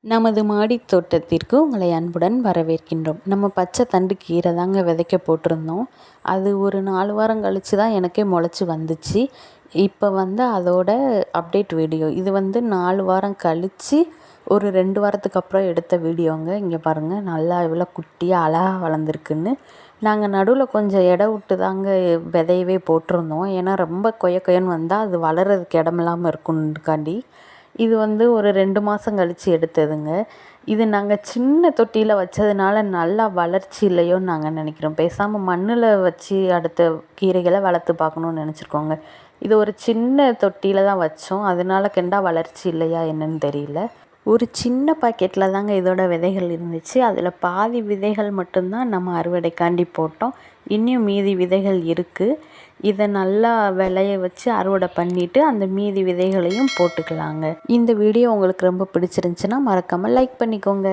நமது மாடித் தோட்டத்திற்கு உங்களை அன்புடன் வரவேற்கின்றோம். நம்ம பச்சை தண்டு கீரை தாங்க விதைக்க போட்டிருந்தோம். அது ஒரு 4 வாரம் கழித்து தான் எனக்கே முளைச்சி வந்துச்சு. இப்போ அதோட அப்டேட் வீடியோ. இது 4 வாரம் கழித்து ஒரு 2 வாரத்துக்கு அப்புறம் எடுத்த வீடியோங்க. இங்கே பாருங்கள், நல்லா இவ்வளோ குட்டியாக அழகாக வளர்ந்துருக்குன்னு. நாங்கள் நடுவில் கொஞ்சம் இடம் விட்டு தாங்க விதையவே போட்டிருந்தோம். ஏன்னா ரொம்ப கொயன்னு வந்தால் அது வளர்கிறதுக்கு இடமில்லாமல் இருக்குன்னுக்காண்டி. இது ஒரு 2 மாதம் கழித்து எடுத்ததுங்க. இது நாங்கள் சின்ன தொட்டியில் வச்சதுனால நல்லா வளர்ச்சி இல்லையோன்னு நாங்கள் நினைக்கிறோம். பேசாமல் மண்ணில் வச்சு அடுத்த கீரைகளை வளர்த்து பார்க்கணுன்னு நினச்சிருக்கோங்க. இது ஒரு சின்ன தொட்டியில் தான் வச்சோம். அதனால கெண்டா வளர்ச்சி இல்லையா என்னன்னு தெரியல. ஒரு சின்ன பாக்கெட்டில் தாங்க இதோட விதைகள் இருந்துச்சு. அதில் பாதி விதைகள் மட்டும்தான் நம்ம அறுவடைக்காண்டி போட்டோம். இன்னும் மீதி விதைகள் இருக்குது. இதை நல்லா விளைய வச்சு அறுவடை பண்ணிவிட்டு அந்த மீதி விதைகளையும் போட்டுக்கலாங்க. இந்த வீடியோ உங்களுக்கு ரொம்ப பிடிச்சிருந்துச்சுன்னா மறக்காமல் லைக் பண்ணிக்கோங்க.